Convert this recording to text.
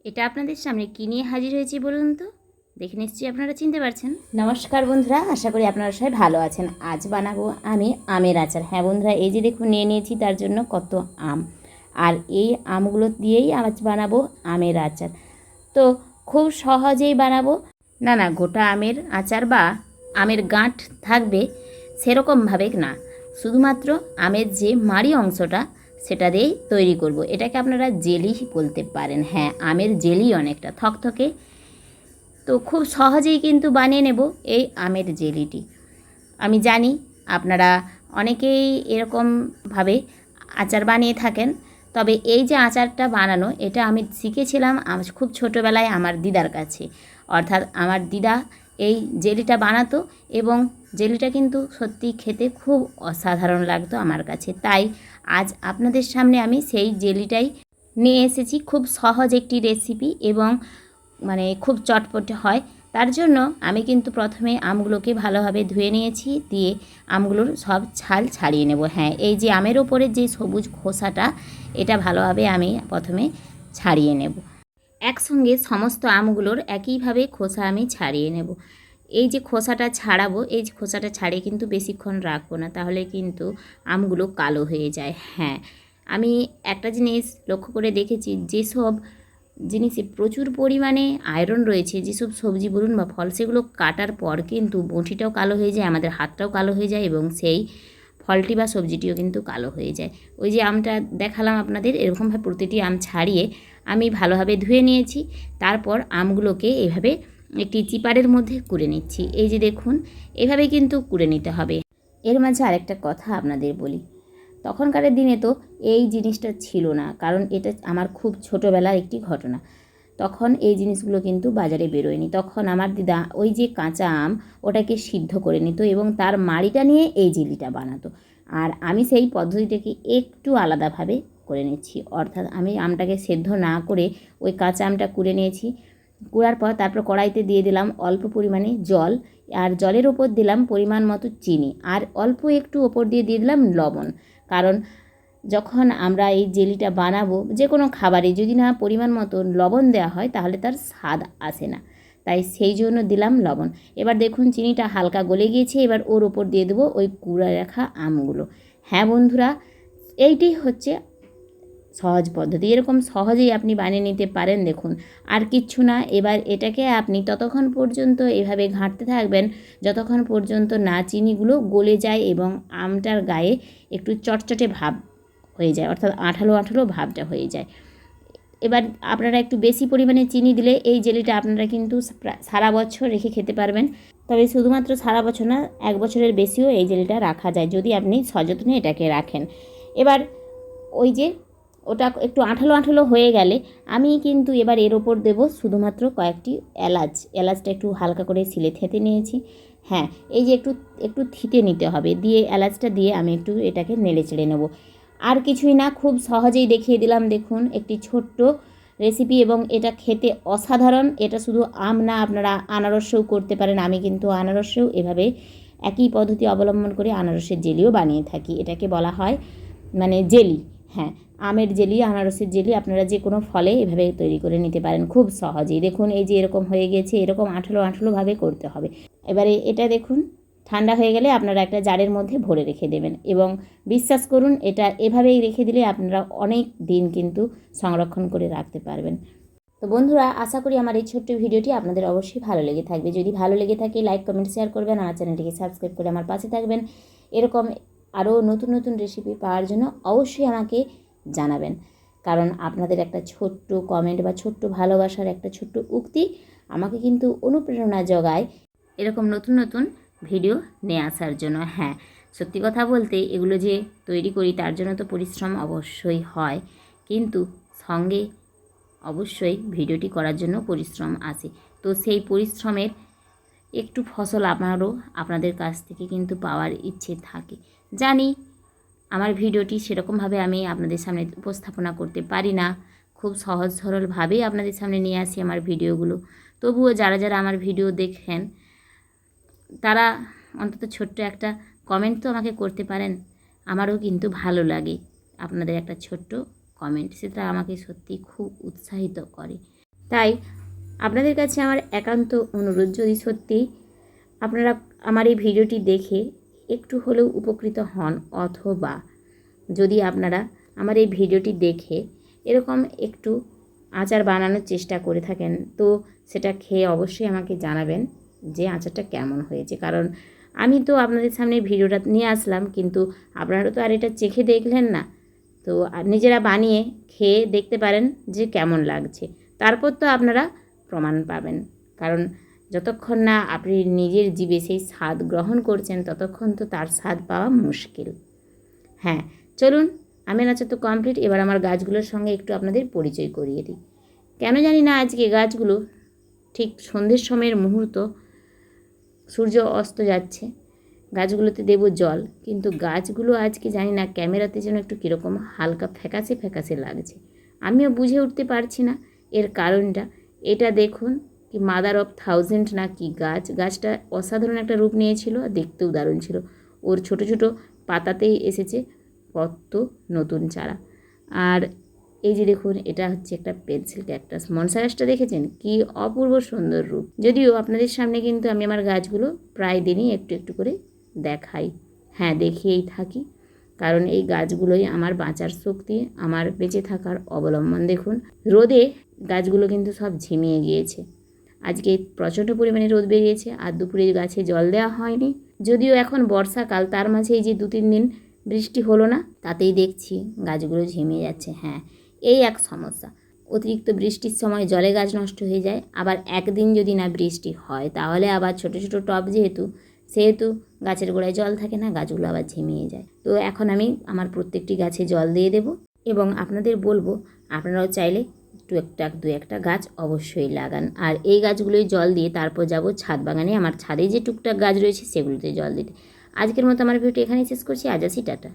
এটা আপনাদের সামনে কী নিয়ে হাজির হয়েছি বলুন তো? দেখে নিশ্চয়ই আপনারা চিনতে পারছেন। নমস্কার বন্ধুরা, আশা করি আপনারা সবাই ভালো আছেন। আজ বানাবো আমি আমের আচার। হ্যাঁ বন্ধুরা, এই যে দেখুন নিয়ে নিয়েছি তার জন্য কত আম, আর এই আমগুলো দিয়েই আজ বানাবো আমের আচার। তো খুব সহজেই বানাবো। না গোটা আমের আচার বা আমের গাঁট থাকবে সেরকমভাবে না, শুধুমাত্র আমের যে মাড়ি অংশটা সেটা দিয়েই তৈরি করব। এটাকে আপনারা জেলি বলতে পারেন। হ্যাঁ, আমের জেলি অনেকটা থকথকে। তো খুব সহজেই কিন্তু বানিয়ে নেব এই আমের জেলিটি। আমি জানি আপনারা অনেকেই এরকমভাবে আচার বানিয়ে থাকেন, তবে এই যে আচারটা বানানো এটা আমি শিখেছিলাম খুব ছোটোবেলায় আমার দিদার কাছে। অর্থাৎ আমার দিদা এই জেলিটা বানাতো এবং জেলিটা কিন্তু সত্যি খেতে খুব অসাধারণ লাগতো আমার কাছে। তাই আজ আপনাদের সামনে আমি সেই জেলিটাই নিয়ে এসেছি। খুব সহজ একটি রেসিপি এবং খুব চটপটে হয়। তার জন্য আমি কিন্তু প্রথমে আমগুলোকে ভালোভাবে ধুয়ে নিয়েছি, দিয়ে আমগুলোর সব ছাল ছাড়িয়ে নেব। হ্যাঁ, এই যে আমের ওপরে যে সবুজ খোসাটা এটা ভালোভাবে আমি প্রথমে ছাড়িয়ে নেব। একসঙ্গে সমস্ত আমগুলোর একইভাবে খোসা আমি ছাড়িয়ে নেব। এই যে খোসাটা ছাড়াবো, এই খোসাটা ছাড়িয়ে কিন্তু বেশিক্ষণ রাখবো না, তাহলে কিন্তু আমগুলো কালো হয়ে যায়। হ্যাঁ, আমি একটা জিনিস লক্ষ্য করে দেখেছি, যেসব জিনিসে প্রচুর পরিমাণে আয়রন রয়েছে, যেসব সবজি বলুন বা ফল, সেগুলো কাটার পর কিন্তু বঁটিটাও কালো হয়ে যায়, আমাদের হাতটাও কালো হয়ে যায় এবং সেই ফলটি বা সবজিটিও কিন্তু কালো হয়ে যায়। ওই যে আমটা দেখালাম আপনাদের, এরকমভাবে প্রতিটি আম ছাড়িয়ে আমি ভালোভাবে ধুয়ে নিয়েছি। তারপর আমগুলোকে এভাবে একটি চিপারের মধ্যে কুড়ে নিচ্ছি। এই যে দেখুন, এভাবে কিন্তু কুড়ে নিতে হবে। এর মাঝে আরেকটা কথা আপনাদের বলি, তখনকারের দিনে তো এই জিনিসটা ছিল না, কারণ এটা আমার খুব ছোটোবেলার একটি ঘটনা। তখন এই জিনিসগুলো কিন্তু বাজারে বেরোয়নি। তখন আমার দিদা ওই যে কাঁচা আম ওটাকে সিদ্ধ করে নিত এবং তার মাড়িটা নিয়ে এই জেলিটা বানাতো। আর আমি সেই পদ্ধতিটাকে একটু আলাদাভাবে করে নিচ্ছি। অর্থাৎ আমি আমটাকে সেদ্ধ না করে ওই কাঁচা আমটা কুড়ে নিয়েছি। কুড়ার পর তারপর কড়াইতে দিয়ে দিলাম অল্প পরিমাণে জল, আর জলের ওপর দিলাম পরিমাণ মতো চিনি, আর অল্প একটু ওপর দিয়ে দিলাম লবণ। কারণ যখন আমরা এই জেলিটা বানাবো, যে কোনো খাবারে যদি না পরিমাণ মতো লবণ দেওয়া হয় তাহলে তার স্বাদ আসে না, তাই সেই জন্য দিলাম লবণ। এবার দেখুন চিনিটা হালকা গলে গিয়েছে, এবার ওর ওপর দিয়ে দেবো ওই কুড়া রাখা আমগুলো। হ্যাঁ বন্ধুরা, এইটাই হচ্ছে সহজ পদ্ধতি। এরকম সহজেই আপনি বানিয়ে নিতে পারেন। দেখুন, আর কিচ্ছু না। এবার এটাকে আপনি ততক্ষণ পর্যন্ত এভাবে ঘাঁটতে থাকবেন যতক্ষণ পর্যন্ত না চিনিগুলো গলে যায় এবং আমটার গায়ে একটু চটচটে ভাব হয়ে যায়, অর্থাৎ আঠালো আঠালো ভাবটা হয়ে যায়। এবার আপনারা একটু বেশি পরিমাণে চিনি দিলে এই জেলিটা আপনারা কিন্তু সারা বছর রেখে খেতে পারবেন। তবে শুধুমাত্র সারা বছর না, 1 বছরের বেশিও এই জেলিটা রাখা যায় যদি আপনি সযত্নে এটাকে রাখেন। এবার ওই যে ওটা একটু আঠালো আঠালো হয়ে গেলে আমি কিন্তু এবার এর ওপর দেবো শুধুমাত্র কয়েকটি এলাচটা একটু হালকা করে ছিলে থেঁতে নিয়েছি। হ্যাঁ, এই যে একটু একটু থিতে নিতে হবে, দিয়ে এলাচটা দিয়ে আমি একটু এটাকে নেড়ে চেড়ে নেবো। আর কিছুই না, খুব সহজেই দেখিয়ে দিলাম। দেখুন, একটি ছোট্ট রেসিপি এবং এটা খেতে অসাধারণ। এটা শুধু আম না, আপনারা আনারসেও করতে পারেন। আমি কিন্তু আনারসেও এভাবে একই পদ্ধতি অবলম্বন করে আনারসের জেলিও বানিয়ে থাকি। এটাকে বলা হয় জেলি। হ্যাঁ, আমের জেলি, আনারসের জেলি আপনারা যে কোনো ফলে এভাবে তৈরি করে নিতে পারেন খুব সহজেই। দেখুন, এই যে এরকম হয়ে গেছে, এরকম আঠালো আঠালোভাবে করতে হবে। এবারে এটা দেখুন ঠান্ডা হয়ে গেলে আপনারা একটা জারের মধ্যে ভরে রেখে দেবেন এবং বিশ্বাস করুন এটা এভাবেই রেখে দিলে আপনারা অনেক দিন কিন্তু সংরক্ষণ করে রাখতে পারবেন। তো বন্ধুরা, আশা করি আমার এই ছোট্ট ভিডিওটি আপনাদের অবশ্যই ভালো লেগে থাকবে। যদি ভালো লেগে থাকে লাইক কমেন্ট শেয়ার করবেন, আমার চ্যানেলটিকে সাবস্ক্রাইব করে আমার পাশে থাকবেন। এরকম আরও নতুন নতুন রেসিপি পাওয়ার জন্য অবশ্যই আমাকে জানাবেন, কারণ আপনাদের একটা ছোট্ট কমেন্ট বা ছোট্ট ভালোবাসার একটা ছোট্ট উক্তি আমাকে কিন্তু অনুপ্রেরণা যোগায় এরকম নতুন নতুন ভিডিও নিয়ে আসার জন্য। হ্যাঁ, সত্যি কথা বলতে এগুলো যে তৈরি করি তার জন্য তো পরিশ্রম অবশ্যই হয়, কিন্তু সঙ্গে অবশ্যই ভিডিওটি করার জন্য পরিশ্রম আসে। তো সেই পরিশ্রমের একটু ফসল আমারও আপনাদের কাছ থেকে কিন্তু পাওয়ার ইচ্ছে থাকে। জানি আমার ভিডিওটি সেরকমভাবে আমি আপনাদের সামনে উপস্থাপনা করতে পারি না, খুব সহজ সরলভাবেই আপনাদের সামনে নিয়ে আসি আমার ভিডিওগুলো। তবুও যারা যারা আমার ভিডিও দেখেন তারা অন্তত ছোট্ট একটা কমেন্ট তো আমাকে করতে পারেন। আমারও কিন্তু ভালো লাগে আপনাদের একটা ছোট্ট কমেন্ট, সেটা আমাকে সত্যি খুব উৎসাহিত করে। তাই আপনাদের কাছে আমার একান্ত অনুরোধ, যদি সত্যিই আপনারা আমার এই ভিডিওটি দেখে একটু হলেও উপকৃত হন, অথবা যদি আপনারা আমার এই ভিডিওটি দেখে এরকম একটু আচার বানানোর চেষ্টা করে থাকেন, তো সেটা খেয়ে অবশ্যই আমাকে জানাবেন যে আচারটা কেমন হয়েছে। কারণ আমি তো আপনাদের সামনে ভিডিওটা নিয়ে আসলাম, কিন্তু আপনারা তো আর এটা চেখে দেখলেন না। তো নিজেরা বানিয়ে খেয়ে দেখতে পারেন যে কেমন লাগছে, তারপর তো আপনারা প্রমাণ পাবেন। কারণ যতক্ষণ না আপনি নিজের জিভে সেই স্বাদ গ্রহণ করছেন, ততক্ষণ তো তার স্বাদ পাওয়া মুশকিল। হ্যাঁ, চলুন, আমের আচার তো কমপ্লিট। এবার আমার গাছগুলোর সঙ্গে একটু আপনাদের পরিচয় করিয়ে দিই। কেন জানি না আজকে গাছগুলো ঠিক সন্ধ্যের সময়ের মুহূর্ত, সূর্য অস্ত যাচ্ছে, গাছগুলোতে দেব জল, কিন্তু গাছগুলো আজকে জানি না ক্যামেরাতে যেন একটু কীরকম হালকা ফ্যাকাশে ফ্যাকাশে লাগছে। আমিও বুঝে উঠতে পারছি না এর কারণটা। এটা দেখুন, কি মাদার অফ থাউজেন্ড না কি গাছটা অসাধারণ একটা রূপ নিয়েছিল, আর দেখতেও দারুণ ছিল। ওর ছোট ছোট পাতাতেই এসেছে কত নতুন চারা। আর এই যে দেখুন, এটা হচ্ছে একটা পেন্সিল ক্যাকটাস। মনসা গাছটা দেখেছেন কি অপূর্ব সুন্দর রূপ। যদিও আপনাদের সামনে কিন্তু আমি আমার গাছগুলো প্রায় দিনই একটু একটু করে দেখাই, হ্যাঁ দেখিয়েই থাকি, কারণ এই গাছগুলোই আমার বাঁচার শক্তি, আমার বেঁচে থাকার অবলম্বন। দেখুন, রোদে গাছগুলো কিন্তু সব ঝিমিয়ে গিয়েছে। আজকে প্রচণ্ড পরিমাণে রোদ বেরিয়েছে, আর দুপুরে গাছে জল দেওয়া হয়নি। যদিও এখন বর্ষাকাল, তার মাঝে এই যে 2-3 দিন বৃষ্টি হলো না, তাতেই দেখছি গাছগুলো ঝিমিয়ে যাচ্ছে। হ্যাঁ, এই এক সমস্যা। অতিরিক্ত বৃষ্টির সময় জলে গাছ নষ্ট হয়ে যায়, আবার একদিন যদি না বৃষ্টি হয়, তাহলে আবার ছোট ছোট টব সেহেতু গাছের গোড়ায় জল থাকে না, গাছগুলো আবার ঝিমিয়ে যায়। তো এখন আমি আমার প্রত্যেকটি গাছে জল দিয়ে দেব, এবং আপনাদের বলবো আপনারাও চাইলে দু একটা গাছ অবশ্যই লাগান। আর এই গাছগুলোই জল দিয়ে তারপর যাব ছাদ বাগানে, আমার ছাদে যে টুকটাক গাছ রয়েছে সেগুলোতে জল দিতে। আজকের মতো আমার ভিডিওটি এখানেই শেষ করছি। আজ আসি, টাটা।